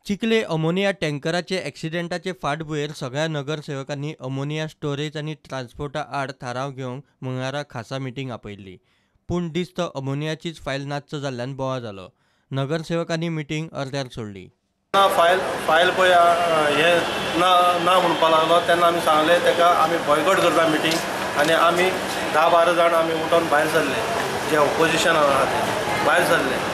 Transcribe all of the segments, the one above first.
Chikhale ammonia टँकराचे ॲक्सिडेंटाचे फाटभुंयेर सगळ्या नगरसेवकांनी अमोनिया स्टोरेज आनी ट्रान्सपोर्टा आड थाराव घेवंक मंगळारा खासा मिटींग आपयल्ली. पूण दिसता अमोनियाचीच फायल नाच्च जाल्ल्यान बोवाळ जालो. नगरसेवकांनी मिटींग अर्द्यार सोडली. फायल पळय हे ना म्हणपाक लागलो तेन्ना आमी सांगलें ताका आमी बॉयकॉट करता मिटींग आनी आमी 10-12 जाण आमी उठोवन भायर सरले, जे ऑपोजिशन आहा ते भायर सरले.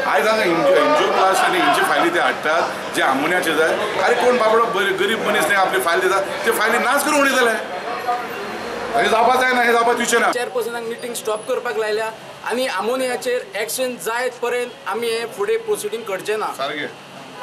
आयज हांगा एनजीओ क्लास आनी हेंची फायली ते हाडटात जे आमोनियाचे जाय. अरे कोण बाबडो गरीब मनीस नाही आपली फायल दितात, ते फायली नाच करून उडयतले. हे जावपा जायना, हे जावपा दिवचेना. चेअरपर्सनाक मिटींग स्टॉप करपाक लायल्या आनी आमोनियाचेर एक्शन जायत पर्यंत आमी हे फुडें प्रोसिडींग करचें ना. सारकें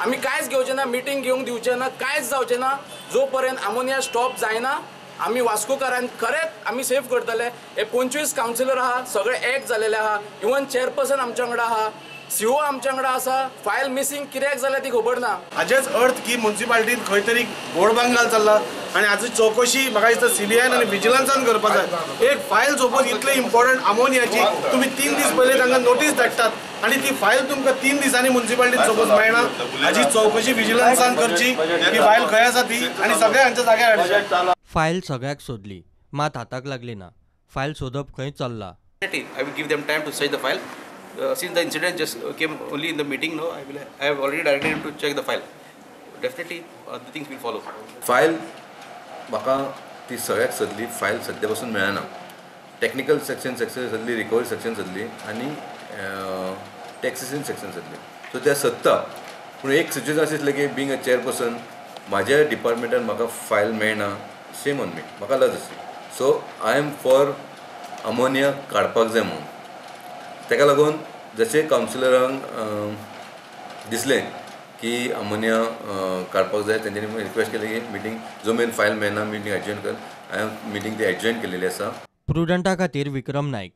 आमी कांयच घेवचें ना, मिटींग घेवंक दिवचें ना, कांयच जावचें ना जो पर्यंत आमोनिया स्टॉप जायना. आमी वास्कोकारांक खरेंच आमी सेफ करतले. हे 25 कावन्सिलर आहा, सगळे एक्ट जालेले आहा, इवन चेअरपर्सन आमच्या वांगडा आहा, सीओ आमच्या वांगडा आसा. फायल मिसींग कित्याक जाल्या ती खबर ना. हाजेच अर्थ की म्युन्सिपालिटीन खंय तरी घोडबांगाल चल्ला आनी हाची चवकशी म्हाका दिसता CBI आनी विजिलन्सान करपाक जाय. एक फायल सपोज इतले इम्पॉर्टंट आमोनियाची तुमी 3 दीस पयलीं तांकां नोटीस धाडटात आनी ती फायल तुमकां 3 दिसांनी म्युन्सिपालिटीन सपोज मेळना. हाची चवकशी विजिलन्सान करची की फायल खंय आसा ती आनी सगळे हांच्या जाग्यार हाडचे. फायल सगळ्याक सोदली, मात हाताक लागली ना. फायल सोदप खंय चल्ला. I will give them time to search the file. Since the incident just came only in the meeting, no, I have already directed him to check the file. Definitely, the things will follow. File म्हाका ती सगळ्याक sadly file सद्या पासून मेळना. Technical section sadly, recovery section sadly आनी taxation section sadly. So ते सोदता. पूण एक सिच्युएशन अशें दिसलें की बींग अ चेअरपर्सन म्हाज्या डिपार्टमेंटान म्हाका फायल मेळना, शेम ऑन मी, म्हाका लज आसली. So I am for ammonia काडपाक जाय म्हणून. ताका लागून जशें कावन्सिलरांक दिसलें की अमोनिया काडपाक जाय, तेंच्यांनी रिक्वेस्ट केली की मिटींग जो मेन फायल मेळना मिटींग एडजॉयन कर. हांवें मिटींग ती एडजॉयन केलेली आसा. प्रुडंटा खातीर विक्रम नायक.